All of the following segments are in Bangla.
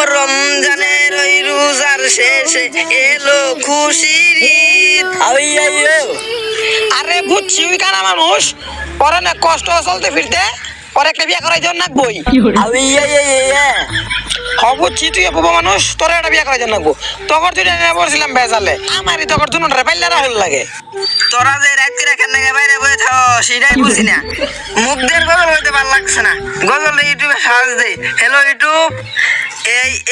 মোর রমজানের ওই রোজার শেষে এলো খুশির ঈদ। আরে বুঝছি ওই কানা মানুষ পরে না কষ্ট চলতে ফিরতে পরে একটা বিয়ে করাই জন্য নাকবই। বুঝছি তুই বুবা মানুষ তোর একটা বিয়ে করাই জন্য নাকবো। তখন তুই পড়ছিলাম বেজালে আমারই তখন তুই পাইলারা হল লাগে। তোরা যে রাত্রি রাখার নাকি বাইরে বসে থাকো সেটাই বুঝি না। মুখদের গজল হইতে ভালো লাগছে না। গজল ইউটিউবে সার্চ দেই, হ্যালো ইউটিউব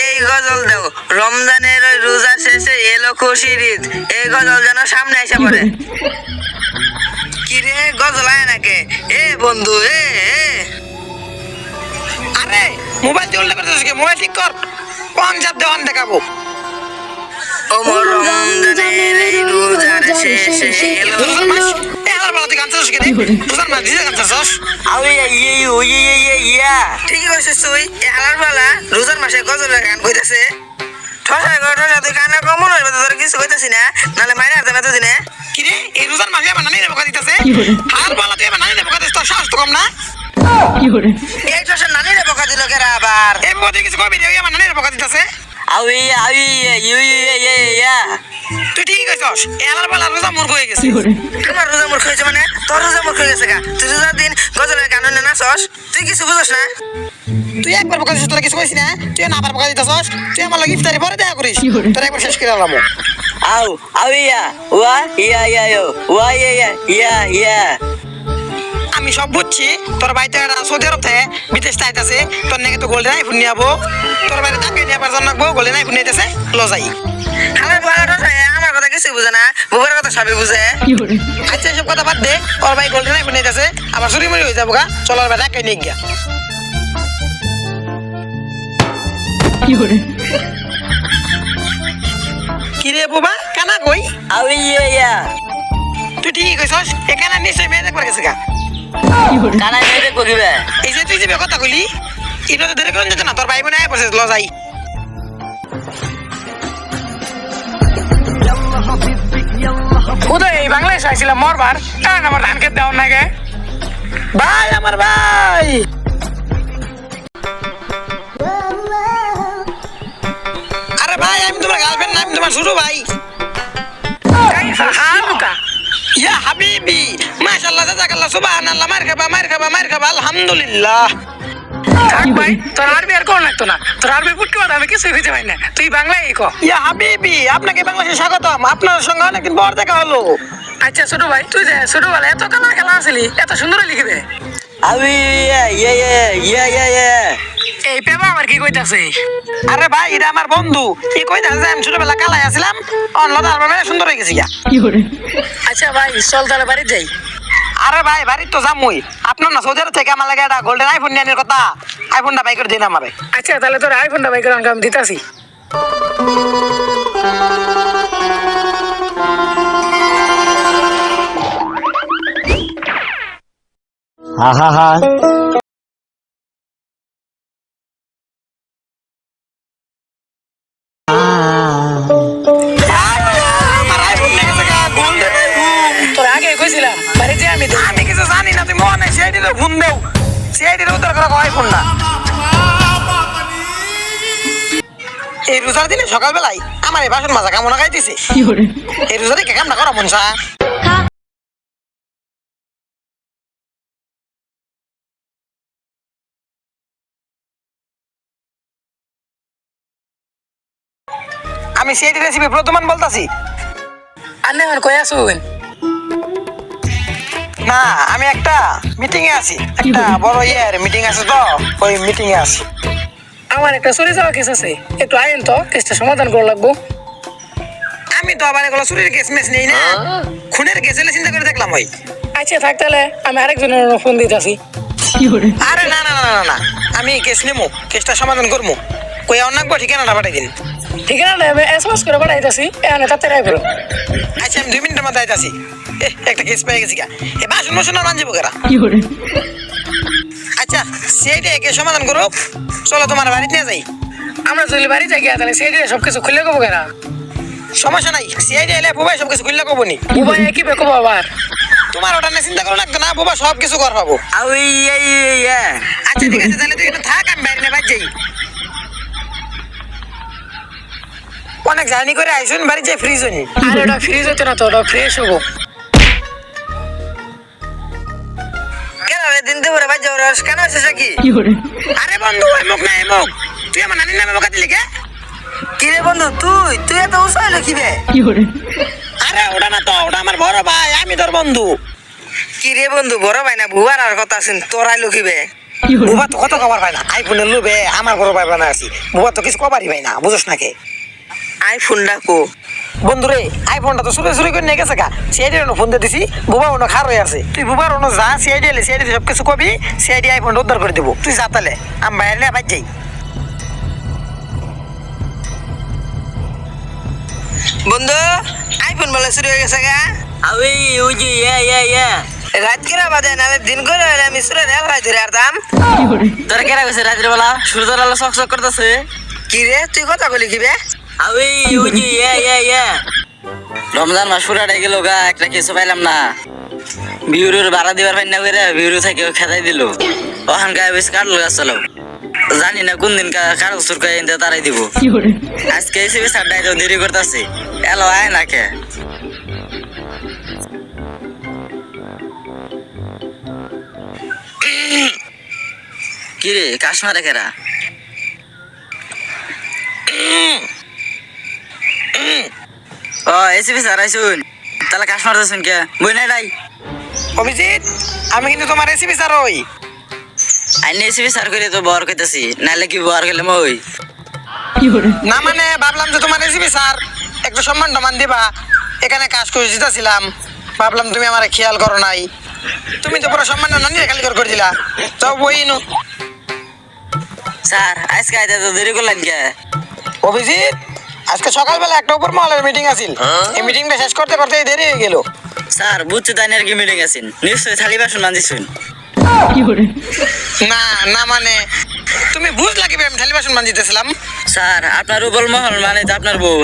এই গজল দাও, রমজানের ওই রোজা শেষে এলো খুশির ঈদ। এই গজল যেন সামনে এসে পড়ে। কিরে গজল আয় নাকি এ বন্ধু এ আরে মোবাইল দিয়ে উল্টা করতেছিস কি? মোবাইল ঠিক কর, পাঞ্জাব দেওয়ান দেখাবো। ও মোর রমজানের এই রোজার শেষে এলো। ঠিকই কইছিস তুই, এলার বেলা রোজার মাসে গজলের গান কইতাছে। ঠসা তুই কানে কমন হইবে, তোর কিছু কইতাছি না, নাহলে মাইরে আর দেবে তুই না। কিরে এই রোজার মাসে আমার নানিরে বকা দিতেছে। আর বলা তুই আমার নানিরে বকা দিস, তোর সাহস তো কম না। এই ঠসা নানিরে বকা দিল কেরা আবার? এই বকা দিয়ে কিছু কবি রে, আমার নানিরে বকা দিতেছে। তুই ঠিকই কইছস, এলার বেলা রোজা মূর্খ হয়ে গেছে। আমার রোজা মূর্খ হয়েছে মানে? তোর রোজা মূর্খ হয়ে গেছে গা। তুই রোজার দিন গজলের গান নাচস, তুই কিছু বুঝস না। তুই একবার বকা দিছিস, তোরা কিছু কইছিস না। তুই না আবার বকা দিতেছস। তুই আমার লাগে ইফতারি পরে দেখা করিস, তোরা একবার শেষ করে আলামো। আমি সব বুঝছি, তোর বাড়িতে সৌদি আরব থেকে বিদেশ চাইতেছে, তোর নাকি তো গোল্ডেন আইফোন নিয়ে যাবো। তোর বাড়িতে টাকা নিয়ে আবার জানাবো, গোল্ডেন আইফোন নিতেছে লজাই। আমার কথা কিছু বুঝে না, বুবের কথা সবই বুঝে। আচ্ছা এসব কথা বাদ দে, ওর ভাই গোল্ডেন আইফোন নিতেছে, আবার চুরি মুড়ি হয়ে যাবো গা। চলো ওর ভাই টাকা নিয়ে গিয়া। কিরে বুবা কানা কই? তুই ঠিকই কইছস, এখানে নিশ্চয় মেয়ে দেখবার গেছে গা। এই যে তুই যে কথা কইলি, এটা তো ধরে কোন যেত না, তোর ভাই বোন আয় পড়ছে লজাই। উদয় এই বাংলাদেশ আইছিলাম মরবার, কারণ আমার ধান খেতে দেওয়ার নাগে। ভাই আমার ভাই, আরে ভাই আমি তোমার গার্লফ্রেন্ড না, আমি তোমার ছোট ভাই। ইয়া হাবিবি মাশাআল্লাহ জাযাকাল্লাহ সুবহানাল্লাহ, মার খাবা আলহামদুলিল্লাহ। থাক ভাই, তোর আরবি আর কোন লাগতো না, তোর আরবি পুটকে কথা আমি কিছু বুঝতে পারি না, তুই বাংলায় ক। ইয়া হাবিবি আপনাকে বাংলাদেশে স্বাগতম, আপনার সঙ্গে অনেকদিন পর দেখা হলো। আচ্ছা ছোট ভাই, তুই যে ছোটবেলায় এত কালার খেলা আসলি, এত সুন্দর লিখবে। এই পেবা আমার কি কইতাছে? আরে ভাই এটা আমার বন্ধু, কি কইতাছে আমি ছোটবেলা কালাই আসলাম, অনলাদা আর সুন্দর হয়ে গেছি। আচ্ছা ভাই চল তাহলে বাড়ি যাই। আরে ভাই বাড়ি তো যামুই, আপনার না সৌদি আরব থেকে আমার লাগে একটা গোল্ডেন আইফোন নিয়ে আনার কথা, আইফোনটা বাই করে দিন আমারে। আচ্ছা তাহলে তোর আইফোনটা বাই করে আমি দিতাছি। আমি কিছু জানি না, তুই মনে সেইটি তো ফোন দেও, সেইটির উত্তর করা আইফোন না। এই রোজার দিনে সকালবেলায় আমার এই বাসন মাজা কামনা খাইতেছে। এই রোজা দিকে কামনা করা মনসা। আমি সেইটি রেসিপি প্রথমান বলতাছি। আন্নে আমার কই আসুন? না আমি একটা মিটিং এ আছি, একটা বড় মিটিং আছে তো, ওই মিটিং এ আছি। আমার একটা চুরি যাওয়া কেস আছে, একটু আইন তো, কেসটা সমাধান করা লাগবো। আমি তো আবার এগুলো চুরির কেস মেস নেই না, খুনের কেস হলে চিন্তা করে দেখলাম। ওই আচ্ছা থাক তাহলে, আমি আরেকজনের ফোন দিতেছি। আরে না না না না, আমি কেস নেবো, কেসটা সমাধান করবো। কই অনাকবো, ঠিকানাটা পাঠাই দিন। ঠিকানাটা এসএমএস করে পাঠাইতেছি, এখানে তাড়াতাড়ি আইবেন। আচ্ছা আমি 2 মিনিটের মধ্যে আইতাছি। একটা কেস পেয়ে গেছি গা, এ বাসন মশন আর মানজিবো কেরা। আচ্ছা সেইটা একে সমাধান করো, চলো তোমার বাড়িতে নিয়ে যাই। আমরা যদি বাড়ি যাই গিয়া তাহলে সেইটা সবকিছু খুলে কবো কেনা, সমস্যা নাই। সেইটা এলে বুবাই সবকিছু খুলে কবো নি। বুবাই কি বেকবো আবার, তোমার ওটা নিয়ে চিন্তা করো না, না বুবা সবকিছু কর পাবো। আচ্ছা ঠিক আছে, তাহলে তুই এখানে থাক, আমি বাইরে নিয়ে বাড়ি যাই। জার্নি করে আইসুন বাড়ি যে ফ্রিজ হইনি আর ওটা ফ্রিজ হতো না তো ওটা ফ্রেশ হবো কেন রে দিন দুপুরে ভাই জোরস কেন আছে কি আরে বন্ধু এমক না এমক তুই আমার নানির নামে বকা দিলি কে কি রে বন্ধু তুই এত উৎসাহ হলো কি বে আরে ওটা না তো ওটা আমার বড় ভাই আমি তোর বন্ধু কি রে বন্ধু বড় ভাই না বুয়ার আর কথা আছেন তোরাই লুকি বে বুবা তো কত কবার পাই না আইফোনের লোভে আমার বড় ভাই বানা আছি বুবা তো কিছু কবারই পাই না বুঝছ না কে আইফোন ডাকো বন্ধু রে আইফোনটা তো চুরি করে নিয়ে গেছে গা সিআইডি ফোন দিয়ে দিছি বুবা অন্য খার হয়ে আছে তুই বুবার অন্য যা সিআইডি এলে সিআইডি সব কিছু কবি সিআইডি আইফোনটা উদ্ধার করে দেবো তুই যা তাহলে আমি বাইরে বাদ যাই বন্ধু আইফোন বলে চুরি হয়ে গেছে গা আরে ওই যে ইয়া রাত কেরা বাদে নালে দিন করে হলে আমি সুরে রেল ভাই ধরে আরতাম তোরা কেরা গেছে রাতের বেলা সূর্যের আলো চকচক করতেছে কি রে তুই কথা বলি কি বে আরে ওই যে ইয়া রমজান মাস পুরাটাই গেল গা একটা কিছু পাইলাম না বিউরুর ভাড়া দিবার পাই না করে বিউরু থেকে খেদাই দিল ওখান গায়ে বেশ কাটলো গাছ চলো জানি না কোন দিন কাগজ সুরকাই এনে তারাই দিব আজকে এসে বেশ আড্ডাই তো দেরি করতেছে এলো আয় না কে কিরে কাশ্মারে কেরা ও এসিবি স্যার আইসুন তাহলে কাশ্মার যাচ্ছেন কে বই নাই নাই অভিজিৎ আমি কিন্তু তোমার রেসিপি স্যার ওই আইনে এসিবি স্যার করে তো বর কইতাছি নাহলে কি বর গেলে মই না মানে ভাবলাম যে তোমার রেসিপি স্যার একটু সম্মান টমান দিবা এখানে কাজ করে জিতাছিলাম ভাবলাম তুমি আমার খেয়াল করো নাই তুমি তো পুরো সম্মান নানি খালি করে দিলা যাও বই নো স্যার আজকে আইতে তো দেরি করলেন কে অভিজিৎ আজকে সকালবেলা একটা উপর মহলের মিটিং আছিল এই মিটিংটা শেষ করতে করতে দেরি হয়ে গেল স্যার বুঝতে তাই আর কি মিটিং আছেন নিশ্চয়ই থালি বাসন মানজিছুন না না মানে তুমি বুঝলা কি আমি থালি বাসন মানজিতেছিলাম স্যার আপনার উপল মহল মানে তো আপনার বউ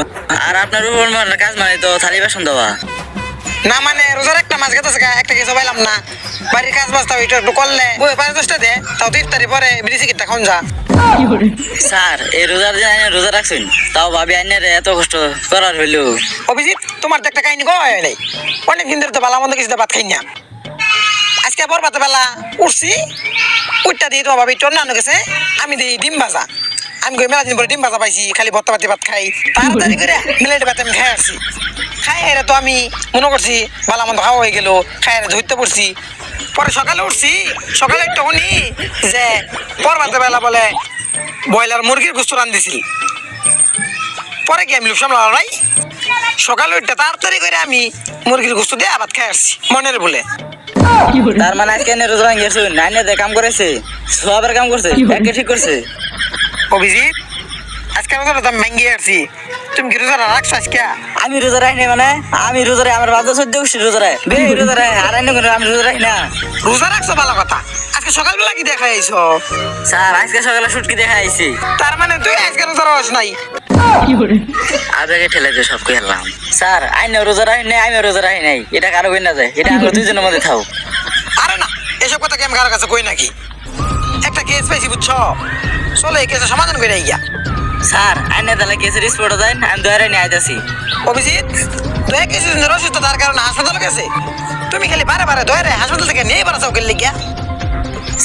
আর আপনার উপল মহলের কাজ মানে তো থালি বাসন দেওয়া না মানে রোজার একটা মাছ গেছে একটা কিছু পাইলাম না বাড়ির কাজ বাজটা ওইটা একটু করলে বই 5-10টা দে তাও 2 ইফতারি পরে বিড়ি সিগারেটটা খাওন যা স্যার এই রোজার দিন আইনে রোজা রাখছেন তাও ভাবি আইনের এত কষ্ট করার হইলো অভিজিৎ তোমার তো একটা কাহিনী কয় নাই অনেকদিন ধরে তো ভালো মন্দ কিছু ভাত খাই না আজকে পর ভাতে বেলা উঠছি উঠটা দিয়ে তোমার ভাবি টন্না গেছে আমি দিই ডিম ভাজা আমি কই মেলা দিন পরে ডিম ভাজা পাইছি খালি ভর্তা পাতি ভাত খাই তাড়াতাড়ি করে মিলাইটে ভাত আমি খাই আসছি খাই এরা তো আমি মনে করছি ভালো মন্দ খাওয়া হয়ে গেল খাই এরা ধরতে পড়ছি পরে সকালে উঠছি সকালে একটু শুনি যে পর ভাতে বেলা বলে ব্রয়লার মুরগির গোস্ত রান্ধিছিল পরে কি আমি লোক সামলাম নাই সকালে উঠতে তাড়াতাড়ি করে আমি মুরগির গোস্ত দিয়ে ভাত খাই আসছি মনের বলে তার মানে আজকে এনে রোজা ভাঙিয়েছুন আইনে কাম করেছে সবার কাম করছে একে ঠিক করছে অভিজিৎ আজকে রোজাটা তো আমি ভেঙে আসছি তুমি কি রোজাটা রাখছো আজকে আমি রোজা রাখি না মানে আমি রোজা রাখি আমার বাদ সহ্য করছি রোজা রাখি বে রোজা রাখি আর আইনে করে আমি রোজা রাখি না রোজা রাখছো ভালো কথা আজকে সকালবেলা কি দেখা আইছো স্যার আজকে সকালে শুটকি দেখা আইছি তার মানে তুই আজকে রোজা রাখছ নাই আগে ঠেলে দিয়ে সব খেলাম স্যার আইনে রোজা রাখি নাই আমি রোজা রাখি নাই এটা কারো কই না যায় এটা আমরা দুইজনের মধ্যে থাও আরে না এসব কথা কি আমি কারোর কাছে কই নাকি একটা কেস পাইছি বুঝছো চলো এই কেসের সমাধান করে আইয়া স্যার আইনে তাহলে কেসের স্পটে যাই আমি দয়ারে নিয়ে আইতাছি অভিজিৎ দয়া কিছু দিনের অসুস্থ তার কারণে হাসপাতালে গেছে তুমি খালি বারে বারে দয়ারে হাসপাতাল থেকে নিয়ে বাড়াও গেলে গিয়া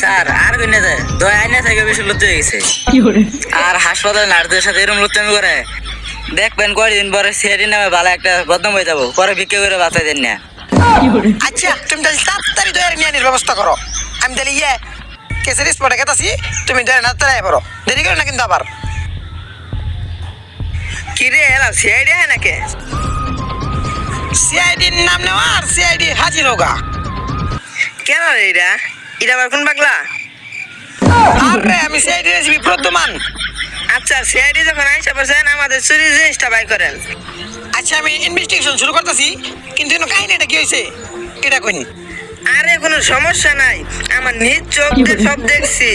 স্যার আর কই না যায় দয়া আইনে থেকে বেশি লুট হয়ে গেছে আর হাসপাতালে নার্সদের সাথে এরকম লুটতামি করে দেখবেন কয়দিন পরে সেরি নামে ভালো একটা বদনাম হয়ে যাবো পরে বিক্রি করে বাঁচাই দেন না আচ্ছা তুমি তাহলে তাড়াতাড়ি দয়ারে নিয়ে আনির ব্যবস্থা করো আমি তাহলে ইয়ে কেসের স্পটে গেতাছি তুমি দয়ারে না তাড়াই পারো দেরি করো না কিন্তু আবার কি রে এলা সিআইডি হয় নাকি সিআইডির নাম নেওয়া আর সিআইডি হাজির হোগা কেন রে এটা আবার কোন পাগলা আরে আমি সিআইডি রেসিপি প্রদ্যমান আচ্ছা সিআইডি যখন আইসা পড়ছেন আমাদের চুরি জিনিসটা বাই করেন আচ্ছা আমি ইনভেস্টিগেশন শুরু করতেছি কিন্তু কাহিনীটা কি হয়েছে এটা কইন আরে কোনো সমস্যা নাই আমার নিজ চোখ দিয়ে সব দেখছি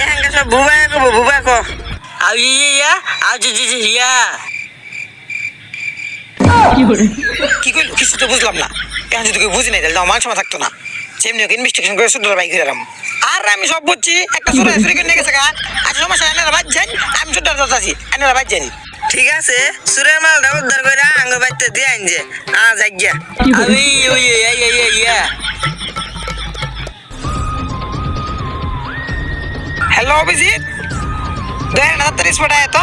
এখানকার সব ভুবাই কব ভুবা কো আউ ইয়া আউ জি জি জি ইয়া কি কইল কিছু তো বুঝলাম না কেন যদি কেউ বুঝি নাই তাহলে আমার সময় থাকতো না সেমনি ওকে ইনভেস্টিগেশন করে শুধু বাইক দিলাম আর আমি সব বুঝছি একটা চুরি চুরি করে নিয়ে গেছে গা আজ সমস্যা এনারা বাদ যান আমি ছোট আছি এনারা বাদ যান ঠিক আছে সুরের মালটা উদ্ধার করে আঙ্গ বাইতে দিয়ে আইন যে যাইয়া আমি ওই ইয়া হ্যালো অভিজিৎ দেখ না তাড়াতাড়ি স্পট আয় তো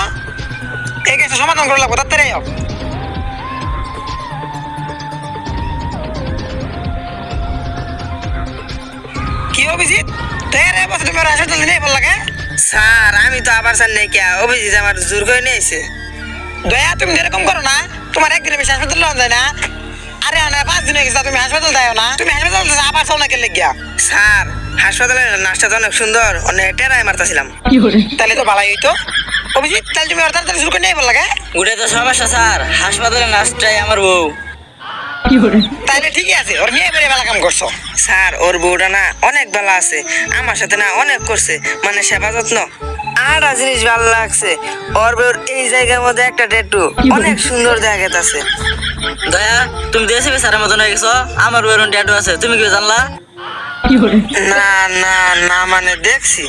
এই কেসটা সমাধান করা লাগবো তাড়াতাড়ি আয় কি অভিজিৎ দেখ বসে তুমি হাসপাতাল নিয়ে ভালো লাগে স্যার আমি তো আবার স্যার নেই কে অভিজিৎ আমার জোর করে নিয়েছে দয়া তুমি এরকম করো না তোমার একদিনে বেশি হাসপাতাল লওয়া যায় না আরে না 5 দিন হয়ে গেছে তুমি হাসপাতাল যাও না তুমি হাসপাতাল আবার চাও না কেলে গিয়া স্যার হাসপাতালের নাচটা তো অনেক সুন্দর অনেক টেরাই মারতাছিলাম তাহলে তো ভালোই হইতো অভিজিৎ তাহলে তুমি তাড়াতাড়ি শুরু করে নিয়ে ভালো লাগে ওটাই তো সমস্যা স্যার হাসপাতালে নার্সটাই আমার বউ তাহলে ঠিকই আছে ওর নিয়ে বেরিয়ে ভালো কাম করছো স্যার ওর বউটা না অনেক ভালো আছে আমার সাথে না অনেক করছে মানে সেবা যত্ন আর জিনিস ভালো লাগছে ওর বউর এই জায়গার মধ্যে একটা ট্যাটু অনেক সুন্দর দেখা গেছে দয়া তুমি দেশে স্যারের মতন হয়ে গেছো আমার বউয়ের ট্যাটু আছে তুমি কি জানলা না না না মানে দেখছি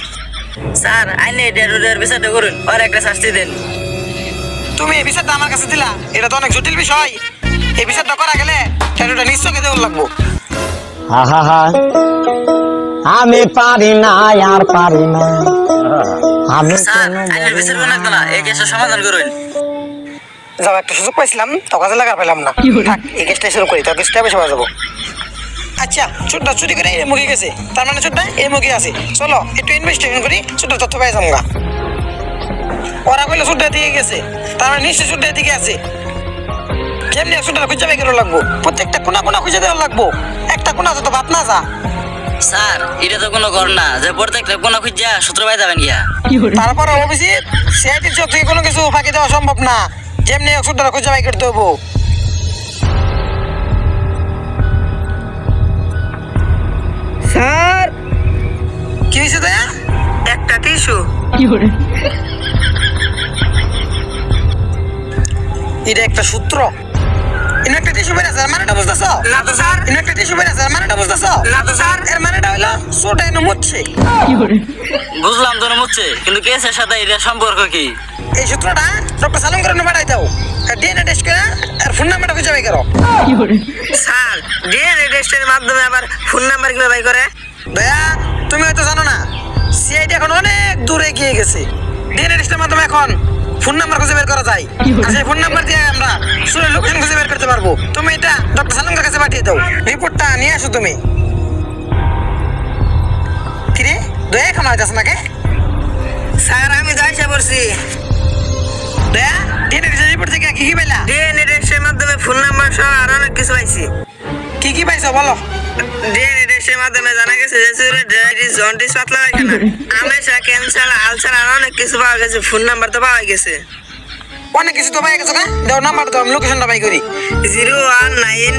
স্যার আইনে ট্যাটুটার বিচারটা করুন আর একটা শাস্তি দেন তুমি এই বিষয়টা আমার কাছে দিলা এটা তো অনেক জটিল বিষয় এই বিষয়টা করা গেলে ট্যাটুটা নিশ্চয়ই দেওয়া লাগবো আহা আমি পারি না আর পারি না আমি স্যার আইনের বিচার কোন একদলা এই কেসটা সমাধান করুন যাও একটা সুযোগ পাইছিলাম তো কাজে লাগা পেলাম না থাক এই কেসটা শুরু করি তো কেসটা বেশি যাবো আচ্ছা ছোটটা চুরি করে এই মুখে গেছে তার মানে ছোটটা এই মুখে আছে চলো একটু ইনভেস্টিগেশন করি ছোটটা তথ্য পাই যাবো ওরা কইলে ছোটটা দিয়ে গেছে তার মানে নিশ্চয়ই ছোটটা দিকে আছে কেমনি ছোটটা খুঁজে বের করা লাগবো প্রত্যেকটা কোনা কোনা খুঁজে দেওয়া লাগবো একটা কোনা তো বাদ না যা স্যার এটা তো কোনো ঘর না যে প্রত্যেকটা কোনো খুঁজা সূত্র পাই যাবেন গিয়া তারপর অভিজিৎ সিআইটির চোখ থেকে কোনো কিছু ফাঁকি দেওয়া সম্ভব না যেমনি ছোটটা খুঁজে বাই করতে হবো স্যার কি হয়েছে দয়া একটা টিস্যু এটা একটা সূত্র ইনো একটা টিস্যু বের আছে এর মানেটা বুঝতেছো না তো স্যার ইনো একটা টিস্যু বের আছে এর মানেটা বুঝতেছো না তো স্যার এর মানেটা হইলো ছোট এনে মুচ্ছে বুঝলাম তো মুচ্ছে কিন্তু কেসের সাথে এটা সম্পর্ক কি এই সূত্রটা ডক্টর সালাম করে পাঠাই দাও ডিএনএ টেস্ট করে আর ফোন নাম্বারটা খুঁজে বাই করো স্যার ডিএনএ টেস্টের মাধ্যমে আবার ফোন নাম্বার কিভাবে বাই করে দয়া তুমি হয়তো জানো না সিআইডি এখন অনেক দূরে এগিয়ে গেছে ডিএনএ টেস্টের মাধ্যমে এখন ফোন নাম্বার খুঁজে বের করা যায় আর সেই ফোন নাম্বার দিয়ে আমরা সুরের লোকেশন খুঁজে বের করতে পারবো তুমি এটা ডক্টর সালামের কাছে পাঠিয়ে দাও রিপোর্টটা নিয়ে আসো তুমি কিরে দয়া খামার যাস নাকি স্যার আমি যাইসা পড়ছি দয়া ডিএনএ টেস্টের রিপোর্ট থেকে কি কি পেলা ডিএনএ টেস্টের মাধ্যমে ফোন নাম্বার সহ আরো অনেক কিছু পাইছি কি পাইছো বলো ডিএনএ টেস্টের মাধ্যমে জানা গেছে যে চুরের ডায়াবেটিস জন্ডিস পাতলা পায়খানা আমেশা ক্যান্সার আলসার আর অনেক কিছু পাওয়া গেছে ফোন নাম্বার তো পাওয়া গেছে অনেক কিছু তো পাই গেছো না দাও নাম্বার দাও আমি লোকেশনটা বাই করি 019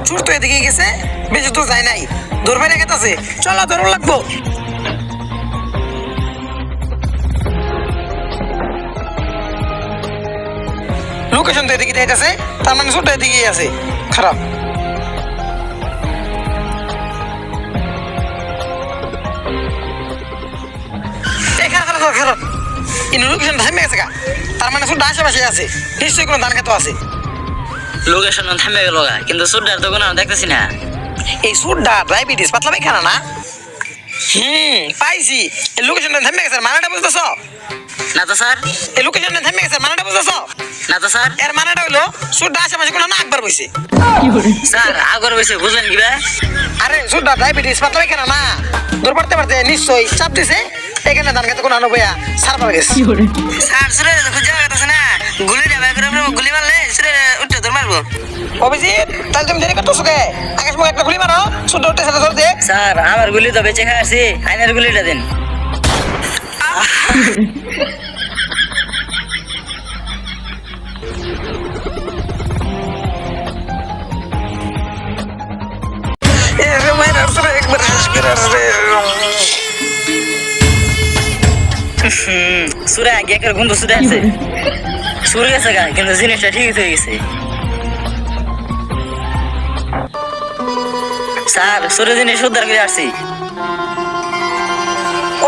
চুর তো এদিকে গেছে বেশি তো যায় নাই ধরবে রেখে আছে চলো ধরো লাগবো লোকেশন তো এদিকে যাইতেছে তার মানে চুরটা এদিকে আছে খারাপ খারাপ লোকেশন থামে গেছে তার মানে চুরটা আশেপাশে আছে নিশ্চয়ই কোনো ধান খেতে আছে লোকেশন থামে গেল কিন্তু সুডার তো কোনো দেখতেছি না এই সুরটা ডায়াবেটিস পাতলা পায়খানা না পাইছি এই লোকেশনটা থামে গেছে মানেটা বুঝতেছো না তো স্যার এই লোকেশনটা থামে গেছে মানেটা বুঝতেছো না তো স্যার এর মানেটা হইলো সুরটা আশেপাশে কোনো না একবার বইছে স্যার আগর বসে বুঝলেন কি ভাই আরে সুরটা ডায়াবেটিস পাতলা পায়খানা না দূর পারতে পারতে নিশ্চয়ই চাপ দিছে এখানে ধান খেতে কোনো আনো বইয়া সারবার গেছে স্যার সুরের খুঁজে গেছে না গুলি বাই করে গুলি মারলে সুরের উঠতে তোর মারবো অভিজিৎ তাহলে তুমি দেরি করতেছো কে আকাশ মুখ একটা গুলি মারো সুরটা উঠতে সাথে ধরে দে স্যার আমার গুলি তো বেঁচে খাচ্ছি আইনের গুলিটা দিন সুরে আগে একটা গন্ধ সুরে আছে সুরে গেছে গা কিন্তু জিনিসটা ঠিক হয়ে গেছে স্যার সুরে জিনিস উদ্ধার করে আসছি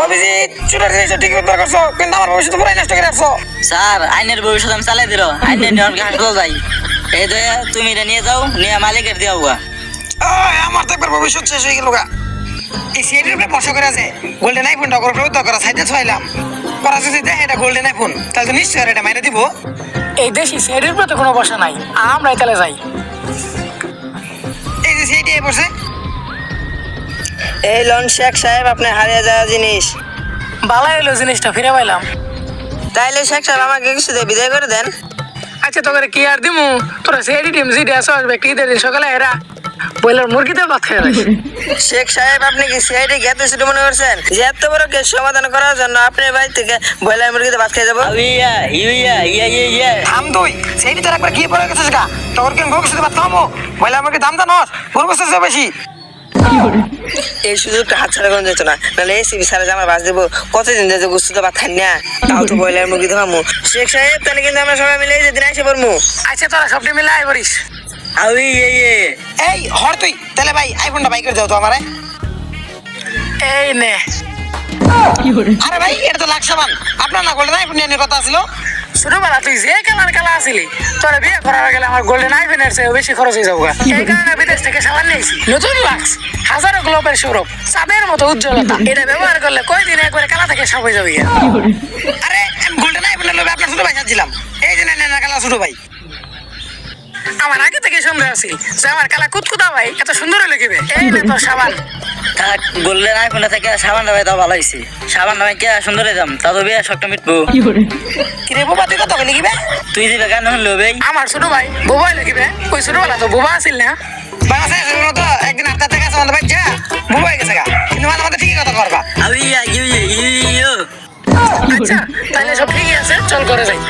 অভিজিৎ চুলের জিনিসটা ঠিক উদ্ধার করছো, কিন্তু আমার ভবিষ্যৎ পুরাই নষ্ট করে রাখছো। স্যার আইনের ভবিষ্যৎ আমি চালাই দিল, আইনের নিয়ম হাসপাতাল যাই। এই যে তুমি এটা নিয়ে যাও, নিয়ে মালিকের দিয়া হুয়া। ওই, আমার তো একবার ভবিষ্যৎ শেষ হয়ে গেল গা। এই সিআইডির উপরে ভরসা করে আছে, গোল্ডেন আইফোনটা করে উদ্ধার করা সাইডে ছয়াইলাম। ওরা যদি দেখে এটা গোল্ডেন আইফোন, তাহলে তো নিশ্চয় এটা মাইনে দিব। এই দেশি সিআইডির উপরে তো কোনো ভরসা নাই, আমরাই তাহলে যাই। এই যে সিআইডি বসে, এই লন শেখ সাহেব আপনার হারিয়ে যাওয়া জিনিস। বালা এলো জিনিসটা ফিরে পাইলাম। তাইলে শেখ সাহেব আমাকে কিছু দিয়ে বিদায় করে দেন। আচ্ছা তোকে কি আর দিমু, তোরা সিআইডি টিম জিডি আসো আসবে কি দিন সকালে এরা বইলার মুরগিতে ভাত খেয়ে রাখি। শেখ সাহেব আপনি কি সিআইডি জ্ঞাত শুধু মনে করছেন যে এত বড় কেস সমাধান করার জন্য আপনার বাড়ি থেকে ব্রয়লার মুরগিতে ভাত খেয়ে যাবো? ইয়া ইয়া ইয়া ইয়া ইয়া থাম তুই, সিআইডি তোর একবার গিয়ে পড়ে গেছিস গা, তোর কি গরুর সাথে ভাত খাওয়াবো? বইলার মুরগির দাম জানোস? গরুর সাথে বেশি। এই সুযোগটা হাত ছাড়া কোনো যেত না, নাহলে এসিবি স্যারে যে আমার বাস দেবো কতদিন যে গুস্তু তো ভাত খান না, তাও তো ব্রয়লার মুরগি খামু। শেখ সাহেব তাহলে কিন্তু আমরা সবাই মিলে এই যে দিন এসে পড়মু। আচ্ছা তোরা সবটি মিলে আয় করিস। আউই ইয়ে ইয়ে এই হর তুই তাহলে ভাই আইফোনটা বাই করে দাও তো আমারে। এই নে। আরে ভাই এটা তো লাক্সাবান, আপনার না গোল্ডেন আইফোন নিয়ে কথা ছিল। ছোটবেলা তুই যে খেলা আসিলি, তোরা বিয়ে করার গেলে আমার গোল্ডেন আইফোনের চেয়ে বেশি খরচ হয়ে যাবো। এই কারণে বিদেশ থেকে সাবান নিয়েছি, নতুন লাক্স, হাজারো গ্লোবের সৌরভ, চাঁদের মতো উজ্জ্বলতা। এটা ব্যবহার করলে কয়দিন একবারে কালা থেকে সব হয়ে যাবে। আরে আমি গোল্ডেন আইফোনের লোভে আপনার ছোট ভাই সাজছিলাম, এই যে না কালা ছোট ভাই। আমার আগে থেকে সন্দেহ আছিল যে আমার কালা কুতকুতা ভাই এত সুন্দর হলে কিবে। এই নে তোর সাবান। থাক গোল্ডেন আইফোনটা থেকে সাবান ভাই তাও ভালো হয়েছে। সাবান ভাই কে সুন্দর দাম, তা তো বিয়ে শক্ত মিটবো। কিরে বোবা তুই কত লিখিবে? তুই দিবে কেন হলো ভাই? আমার ছোট ভাই বোবাই লিখিবে, ওই ছোটবেলা তো বোবা আছিল না। তো একদিন আটটা থেকে আছে আমাদের ভাই যা বোবা হয়ে গেছে গা, কিন্তু মাঝে মাঝে ঠিকই কথা করবা। আউই ইয়া ইউ ইউ ইউ। আচ্ছা তাহলে সব ঠিকই আছে, চল করে যাই।